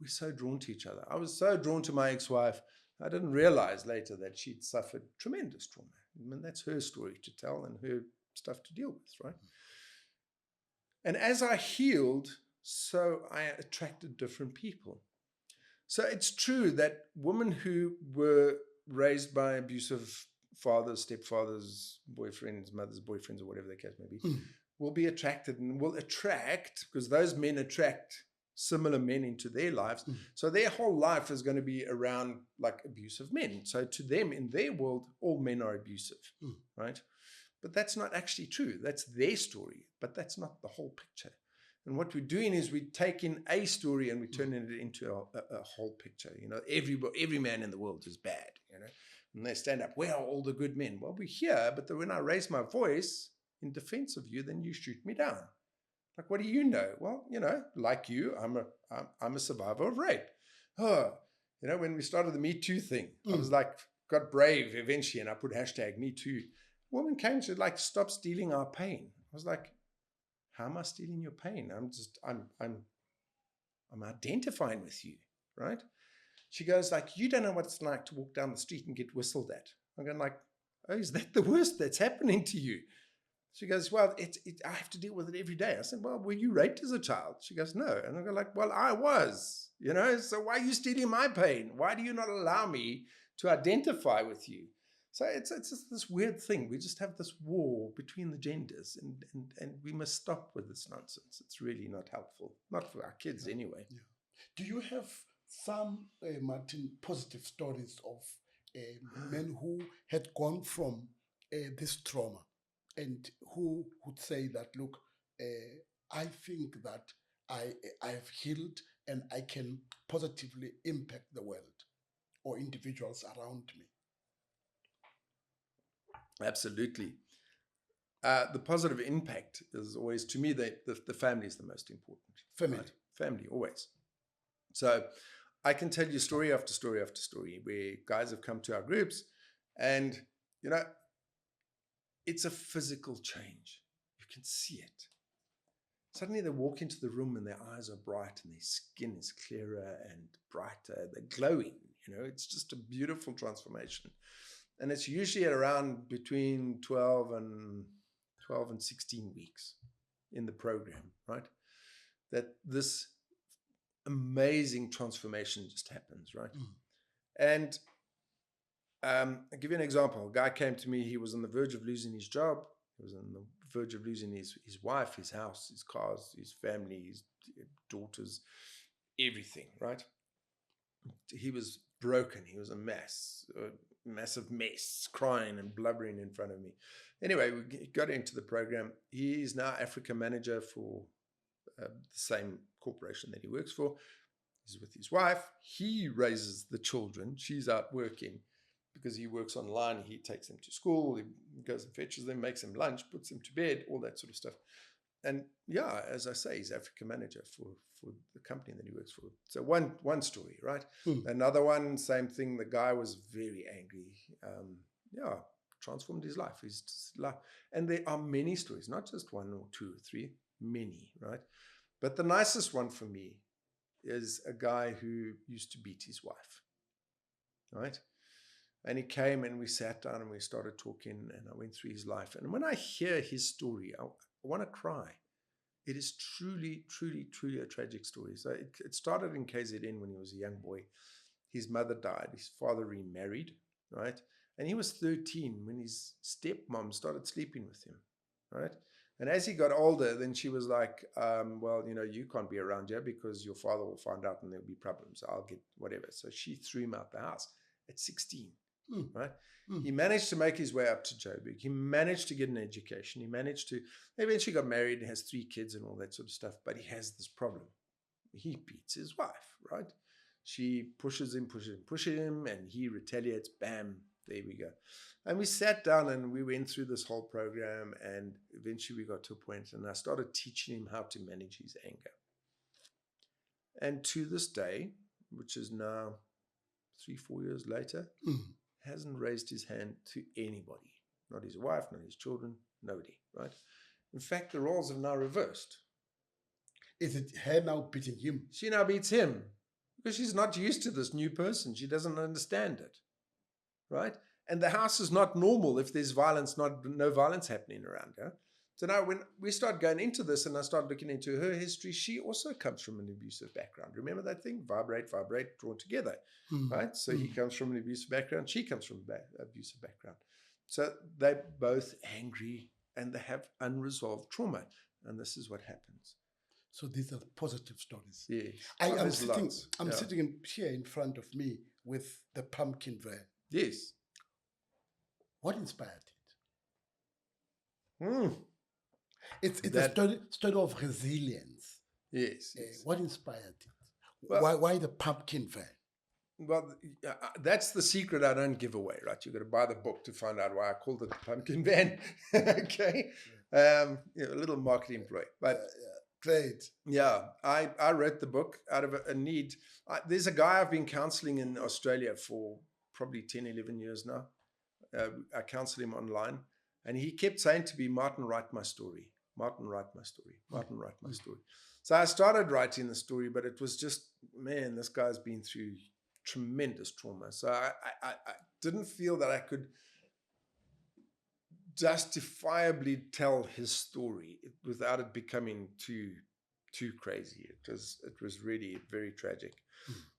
we're so drawn to each other. I was so drawn to my ex-wife. I didn't realize later that she'd suffered tremendous trauma. I mean, that's her story to tell and her stuff to deal with, right? And as I healed, so I attracted different people. So it's true that women who were raised by abusive fathers, stepfathers, boyfriends, mothers, boyfriends, or whatever the case may be, will be attracted and will attract, because those men attract similar men into their lives. So their whole life is going to be around like abusive men. So to them, in their world, all men are abusive, right? But that's not actually true. That's their story, but that's not the whole picture. And what we're doing is we're taking a story and we're turning it into a whole picture. You know, every man in the world is bad, you know, and they stand up, where are all the good men? Well, we're here, but when I raise my voice in defense of you, then you shoot me down. Like, what do you know? Well, you know, like you, I'm a survivor of rape. Oh, you know, when we started the Me Too thing, I was like, got brave eventually, and I put hashtag Me Too. A woman came and said, like, stop stealing our pain. I was like, how am I stealing your pain? I'm identifying with you, right? She goes like, you don't know what it's like to walk down the street and get whistled at. I'm going like, oh, is that the worst that's happening to you? She goes, well, I have to deal with it every day. I said, well, were you raped as a child? She goes, no. And I go like, well, I was, you know, so why are you stealing my pain? Why do you not allow me to identify with you? So it's just this weird thing. We just have this war between the genders, and we must stop with this nonsense. It's really not helpful, not for our kids anyway.
Yeah. Do you have some, Martin, positive stories of men who had gone from this trauma and who would say that, look, I think that I've healed and I can positively impact the world or individuals around me?
Absolutely. The positive impact is always, to me, the family is the most important.
Family.
Right? Family, always. So I can tell you story after story after story where guys have come to our groups and, you know, it's a physical change. You can see it. Suddenly they walk into the room and their eyes are bright and their skin is clearer and brighter. They're glowing. It's just a beautiful transformation. And it's usually at around between 12 and 16 weeks in the program, right? That this amazing transformation just happens, right? And I'll give you an example. A guy came to me. He was on the verge of losing his job. He was on the verge of losing his wife, his house, his cars, his family, his daughters, everything, right? He was broken. He was a mess, a massive mess, crying and blubbering in front of me. Anyway, we got into the program. He is now Africa manager for the same corporation that he works for. He's with his wife. He raises the children. She's out working because he works online. He takes them to school. He goes and fetches them, makes them lunch, puts them to bed, all that sort of stuff. And yeah, as I say, he's Africa manager for the company that he works for. So one story, right? Another one, same thing. The guy was very angry. Transformed his life. His life. And there are many stories, not just one or two or three, many, right? But the nicest one for me is a guy who used to beat his wife, right? And he came and we sat down and we started talking and I went through his life. And when I hear his story, I want to cry. It is truly, truly, truly a tragic story. So it started in KZN when he was a young boy. His mother died. His father remarried, right? And he was 13 when his stepmom started sleeping with him, right? And as he got older, then she was like, you can't be around here because your father will find out and there'll be problems. I'll get whatever. So she threw him out the house at 16, right? He managed to make his way up to Joburg. He managed to get an education. He managed to, eventually got married and has 3 kids and all that sort of stuff. But he has this problem. He beats his wife, right? She pushes him, and he retaliates. Bam, there we go. And we sat down and we went through this whole program and eventually we got to a point and I started teaching him how to manage his anger. And to this day, which is now 3-4 years later, hasn't raised his hand to anybody. Not his wife, not his children, nobody, right? In fact, the roles have now reversed.
Is it her now beating him?
She now beats him because she's not used to this new person. She doesn't understand it, right? And the house is not normal if there's violence, no violence happening around her. So now when we start going into this and I start looking into her history, she also comes from an abusive background. Remember that thing? Vibrate, drawn together, right? So he comes from an abusive background. She comes from an abusive background. So they're both angry and they have unresolved trauma. And this is what happens.
So these are positive stories.
Yes.
I'm sitting here in front of me with the pumpkin van.
Yes.
What inspired it?
Mm.
It's a story of resilience.
Yes.
What inspired it?
Well,
why the pumpkin van?
Well, that's the secret I don't give away, right? You've got to buy the book to find out why I called it the pumpkin van. Okay. A little marketing ploy. But
great.
Yeah, I wrote the book out of a need. There's a guy I've been counseling in Australia for probably 10, 11 years now. I counsel him online. And he kept saying to me, Martin, write my story. Martin, write my story. Martin, write my story. So I started writing the story, but it was just, man, this guy's been through tremendous trauma. So I didn't feel that I could justifiably tell his story without it becoming too crazy. It was really very tragic.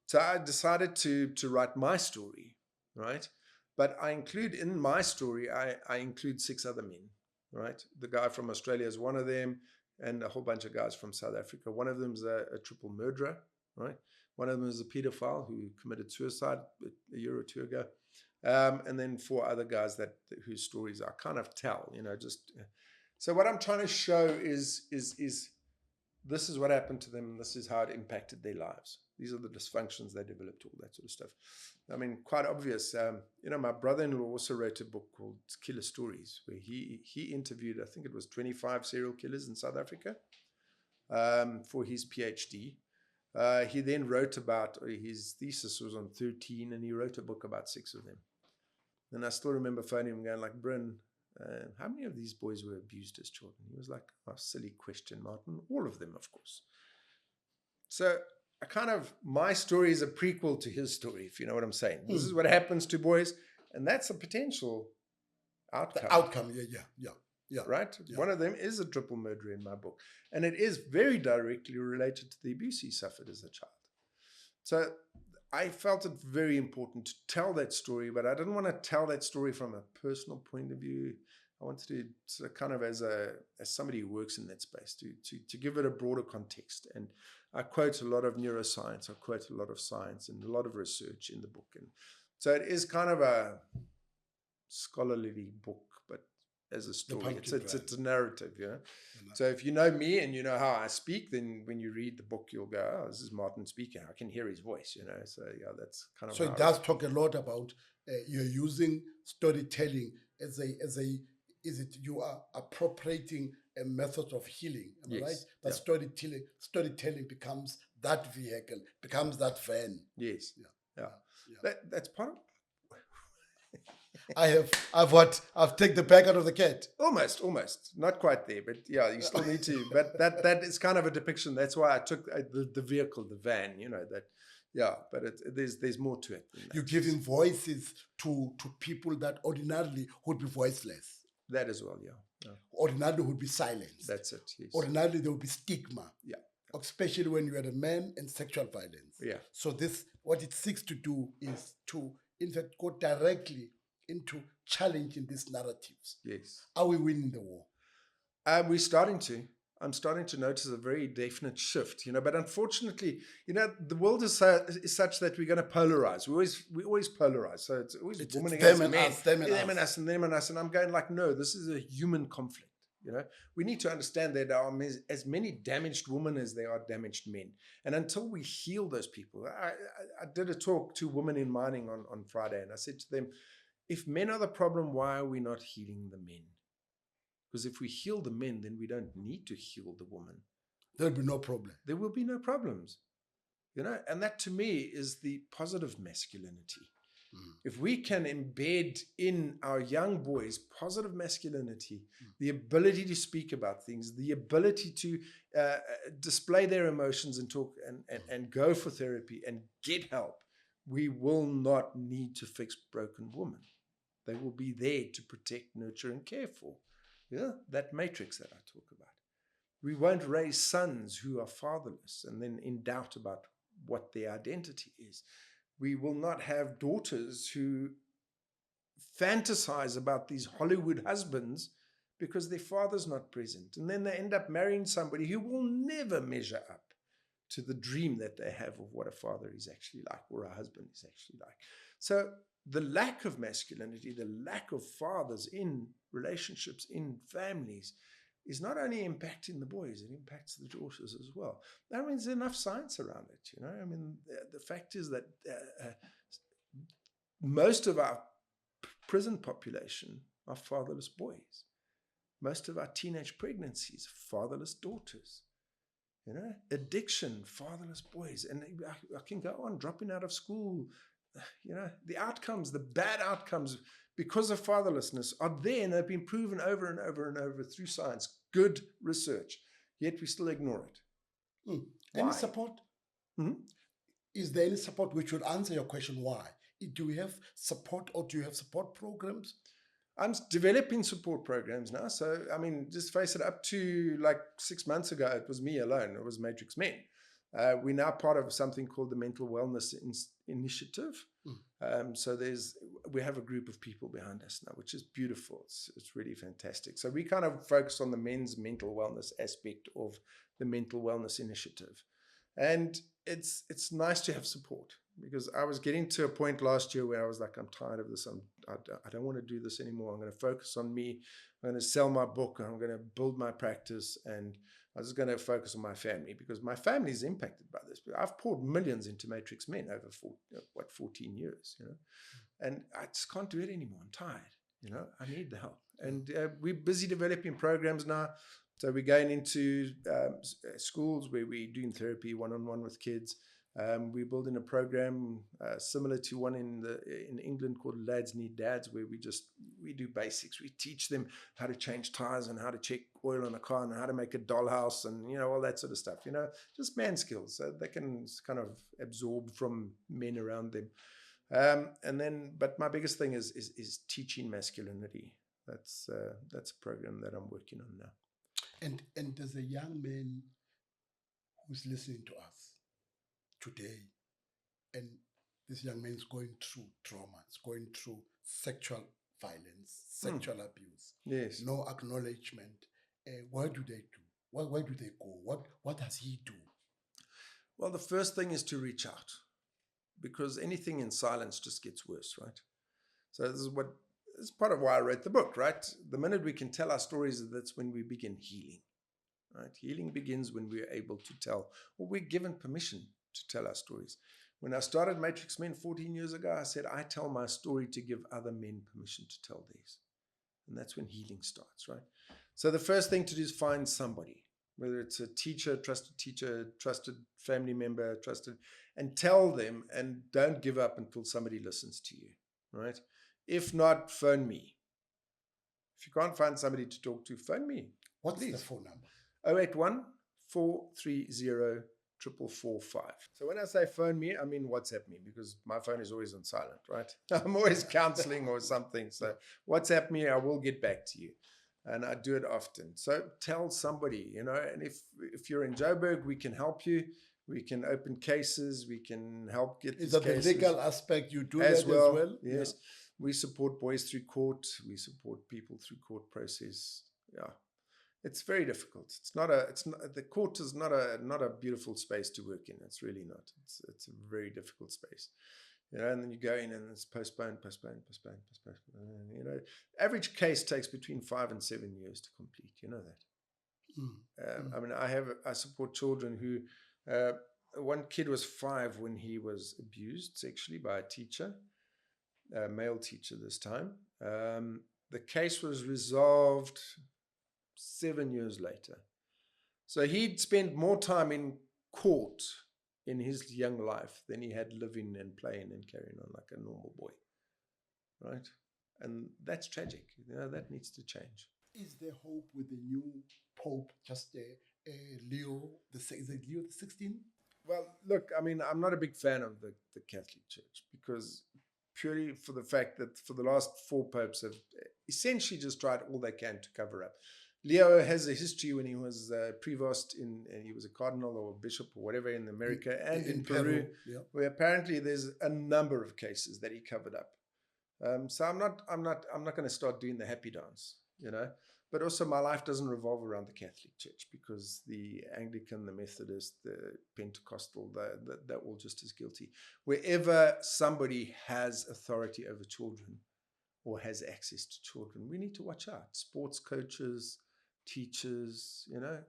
So I decided to write my story, right? But I include in my story, I include 6 other men, right? The guy from Australia is one of them, and a whole bunch of guys from South Africa. One of them is a triple murderer, right? One of them is a pedophile who committed suicide a year or 2 ago. And then 4 other guys whose stories I kind of tell, So what I'm trying to show is this is what happened to them, and this is how it impacted their lives. These are the dysfunctions they developed, all that sort of stuff. I mean, quite obvious. My brother-in-law also wrote a book called Killer Stories, where he interviewed, I think it was 25 serial killers in South Africa for his PhD. He then wrote about, his thesis was on 13, and he wrote a book about 6 of them. And I still remember phoning him going like, Bryn, How many of these boys were abused as children? He was like, oh, silly question, Martin. All of them, of course. So my story is a prequel to his story, if you know what I'm saying. This is what happens to boys, and that's a potential outcome.
The outcome, yeah.
Right?
Yeah.
One of them is a triple murder in my book. And it is very directly related to the abuse he suffered as a child. So I felt it very important to tell that story, but I didn't want to tell that story from a personal point of view. I wanted to kind of as somebody who works in that space to give it a broader context. And I quote a lot of neuroscience, I quote a lot of science and a lot of research in the book. And so it is kind of a scholarly book, but as a story, it's a narrative, you know. So if you know me and you know how I speak, then when you read the book, you'll go, oh, this is Martin speaking. I can hear his voice, you know. So yeah, that's kind of.
So it does talk a lot about you're using storytelling as you are appropriating a method of healing, am I right? That storytelling becomes that vehicle, becomes that van.
Yes.
Yeah.
That's part of.
I've taken the bag out of the cat.
Almost, not quite there, but yeah, you still need to. But that is kind of a depiction. That's why I took the vehicle, the van. You know that. Yeah, but there's more to it.
You're giving voices to people that ordinarily would be voiceless.
That as well, yeah.
Ordinarily would be silenced.
That's it. Yes.
Ordinarily there would be stigma.
Yeah.
Especially when you are a man and sexual violence.
Yeah.
So what it seeks to do is to, in fact, go directly into challenging these narratives.
Yes.
Are we winning the war?
We're starting to. I'm starting to notice a very definite shift, you know. But unfortunately, you know, the world is such that we're going to polarize. We always polarize. So it's always women against men, them and us, and them and us. And I'm going like, no, this is a human conflict. You know, we need to understand that there are as many damaged women as there are damaged men. And until we heal those people, I did a talk to women in mining on Friday, and I said to them, if men are the problem, why are we not healing the men? Because if we heal the men, then we don't need to heal the woman.
There'll be no problem.
There will be no problems. You know, and that to me is the positive masculinity. If we can embed in our young boys positive masculinity, the ability to speak about things, the ability to display their emotions and talk and go for therapy and get help, we will not need to fix broken women. They will be there to protect, nurture, and care for. Yeah, that matrix that I talk about. We won't raise sons who are fatherless and then in doubt about what their identity is. We will not have daughters who fantasize about these Hollywood husbands because their father's not present. And then they end up marrying somebody who will never measure up to the dream that they have of what a father is actually like or a husband is actually like. So the lack of masculinity, the lack of fathers in relationships, in families, is not only impacting the boys, it impacts the daughters as well. I mean, there's enough science around it, you know. I mean, the fact is that most of our prison population are fatherless boys. Most of our teenage pregnancies, fatherless daughters. You know, addiction, fatherless boys. And I can go on, dropping out of school. You know, the outcomes, the bad outcomes because of fatherlessness are there and they've been proven over and over and over through science. Good research. Yet we still ignore it.
Any support? Is there any support which would answer your question why? Do we have support or do you have support programs?
I'm developing support programs now. So, I mean, just face it, up to like 6 months ago, it was me alone. It was MatrixMen. We're now part of something called the Mental Wellness Initiative. So we have a group of people behind us now, which is beautiful. It's really fantastic. So we kind of focus on the men's mental wellness aspect of the Mental Wellness Initiative. And it's nice to have support, because I was getting to a point last year where I was like, I'm tired of this. I don't want to do this anymore. I'm going to focus on me. I'm going to sell my book. I'm going to build my practice. And I was going to focus on my family, because my family is impacted by this. I've poured millions into MatrixMen over 14 years, you know, and I just can't do it anymore. I'm tired, you know, I need the help. And we're busy developing programs now. So we're going into schools where we're doing therapy one-on-one with kids. We're building a program similar to one in England called Lads Need Dads, where we do basics. We teach them how to change tires and how to check oil on a car and how to make a dollhouse and, you know, all that sort of stuff, you know, just man skills so they can kind of absorb from men around them. But my biggest thing is teaching masculinity. That's a program that I'm working on now.
And there's a young man who's listening to us today, and this young man is going through trauma, is going through sexual violence, sexual abuse.
Yes.
No acknowledgement. What do they do? Where do they go? What does he do?
Well, the first thing is to reach out, because anything in silence just gets worse, right? So this is part of why I wrote the book, right? The minute we can tell our stories, that's when we begin healing, right? Healing begins when we're able to tell, or we're given permission to tell our stories. When I started MatrixMen 14 years ago, I said, I tell my story to give other men permission to tell theirs. And that's when healing starts, right? So the first thing to do is find somebody, whether it's a teacher, trusted family member, and tell them, and don't give up until somebody listens to you, right? If not, phone me. If you can't find somebody to talk to, phone me.
What's
please.
the phone number?
081 430 4445. So when I say phone me, I mean WhatsApp me, because my phone is always on silent, right? I'm always counseling or something. So WhatsApp me, I will get back to you. And I do it often. So tell somebody, you know, and if you're in Joburg, we can help you. We can open cases. We can help get these cases.
Is that the legal aspect? You do
as
that
well?
As well?
Yes.
Yeah.
We support boys through court. We support people through court process. Yeah. It's very difficult. The court is not a beautiful space to work in. It's really not. It's a very difficult space. You know, and then you go in and it's postponed. You know, average case takes between 5 and 7 years to complete. You know that. I mean, I support children who, one kid was 5 when he was abused sexually by a teacher, a male teacher this time. The case was resolved 7 years later. So he'd spent more time in court in his young life than he had living and playing and carrying on like a normal boy, right? And that's tragic. You know, that needs to change.
Is there hope with the new Pope, just Leo, is it Leo the 16th?
Well, look, I mean, I'm not a big fan of the Catholic Church, because purely for the fact that for the last 4 popes have essentially just tried all they can to cover up. Leo has a history when he was Prevost and he was a cardinal or a bishop or whatever in America and in Peru, yeah, where apparently there's a number of cases that he covered up. So I'm not going to start doing the happy dance, you know. But also my life doesn't revolve around the Catholic Church, because the Anglican, the Methodist, the Pentecostal, they're all just as guilty. Wherever somebody has authority over children or has access to children, we need to watch out. Sports coaches, teachers, you know,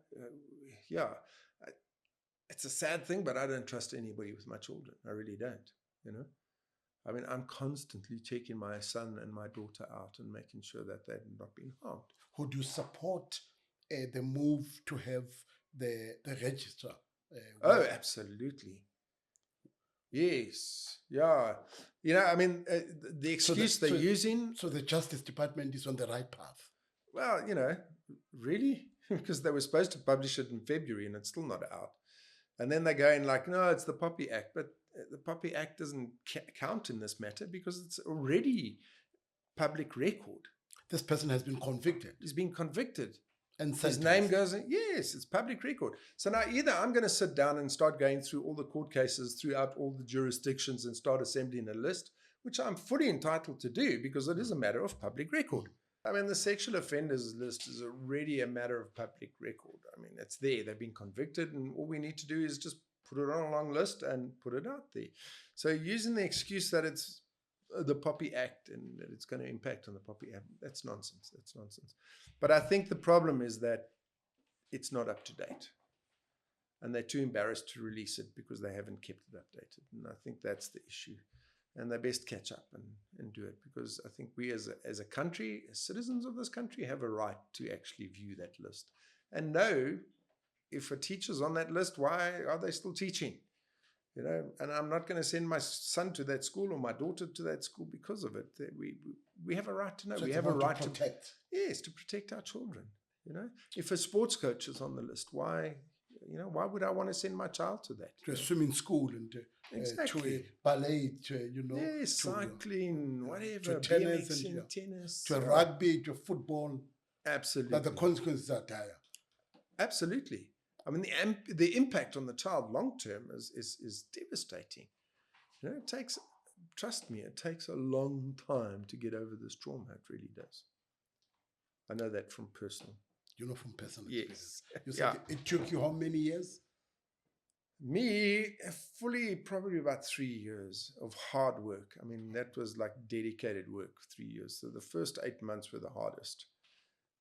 it's a sad thing, but I don't trust anybody with my children. I really don't, you know. I mean, I'm constantly checking my son and my daughter out and making sure that they've not been harmed.
Would you support the move to have the register?
Oh, absolutely. Yes. Yeah. You know, I mean, the excuse they're using.
So the Justice Department is on the right path.
Well, you know, really? Because they were supposed to publish it in February and it's still not out. And then they're going like, no, it's the Poppy Act. But the Poppy Act doesn't count in this matter because it's already public record.
This person has been convicted.
He's been convicted.
And
his name goes in. Yes, it's public record. So now either I'm going to sit down and start going through all the court cases throughout all the jurisdictions and start assembling a list, which I'm fully entitled to do because it is a matter of public record. I mean, the sexual offenders list is already a matter of public record. I mean, it's there. They've been convicted, and all we need to do is just put it on a long list and put it out there. So using the excuse that it's the Poppy Act and that it's going to impact on the Poppy Act, that's nonsense. That's nonsense. But I think the problem is that it's not up to date. And they're too embarrassed to release it because they haven't kept it updated. And I think that's the issue. And they best catch up and do it, because I think we as a country, as citizens of this country, have a right to actually view that list and know if a teacher's on that list, why are they still teaching? and I'm not going to send my son to that school or my daughter to that school because of it. We have a right to know.
So
we
it's
have a
about
right
to protect.
to protect our children. If a sports coach is on the list, why would I want to send my child to that?
To a swimming school and
Exactly.
to a ballet,
cycling, whatever,
to tennis,
BMXing, tennis,
to rugby, to football.
Absolutely.
That the consequences are dire.
Absolutely. I mean, the impact on the child long term is devastating. It takes, trust me, it takes a long time to get over this trauma. It really does. I know that from personal.
From personal
experience.
You said it took you how many years?
Me, fully probably about 3 years of hard work. I mean, that was like dedicated work, 3 years. So the first 8 months were the hardest.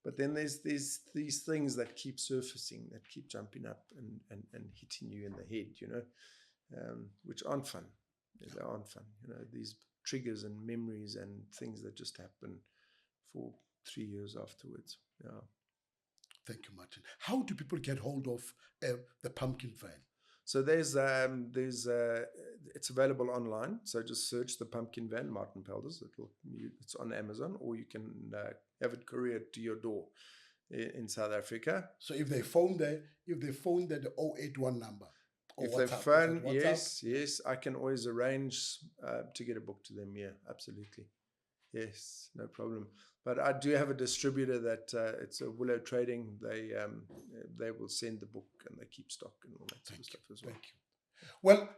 But then there's these things that keep surfacing, that keep jumping up and hitting you in the head, which aren't fun. They aren't fun. These triggers and memories and things that just happen for 3 years afterwards. Yeah.
Thank you, Martin. How do people get hold of the pumpkin van?
So there's it's available online. So just search the pumpkin van, Martin Pelders. It's on Amazon, or you can have it couriered to your door in South Africa.
So if they phone the 081 number, or
if they phone, yes, I can always arrange to get a book to them. Yeah, absolutely. Yes, no problem. But I do have a distributor that it's a Willow Trading. They will send the book and they keep stock and all that sort of stuff as well.
Thank you. Well,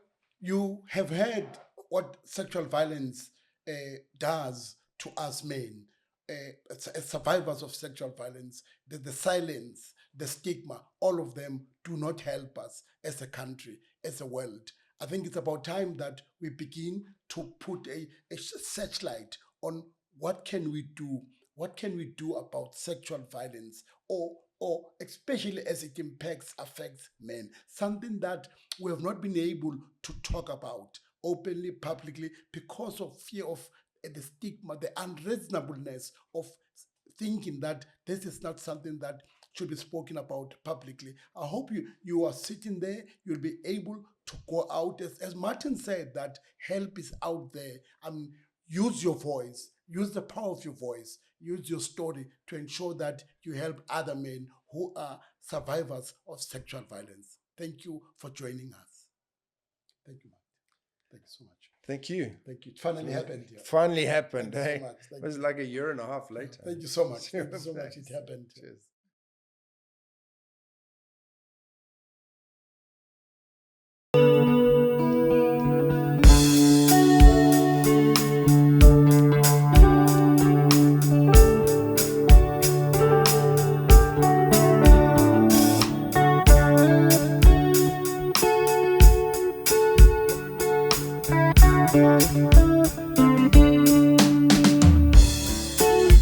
you have heard what sexual violence does to us men, as survivors of sexual violence. The silence, the stigma, all of them do not help us as a country, as a world. I think it's about time that we begin to put a searchlight on what can we do. What can we do about sexual violence, or especially as it affects men? Something that we have not been able to talk about openly, publicly, because of fear of the stigma, the unreasonableness of thinking that this is not something that should be spoken about publicly. I hope you are sitting there, you'll be able to go out. As Martin said, that help is out there. Use your voice, use the power of your voice, use your story to ensure that you help other men who are survivors of sexual violence. Thank you for joining us. Thank you, Martin. Thank you so much.
Thank you.
Thank you. It finally happened. Yeah.
Finally happened.
Thank you
hey?
so much.
It was like a year and a half later.
Thank you so much. Thank you so much. It happened.
Cheers.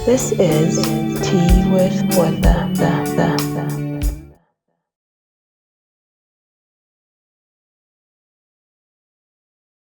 This is Tea with Botha.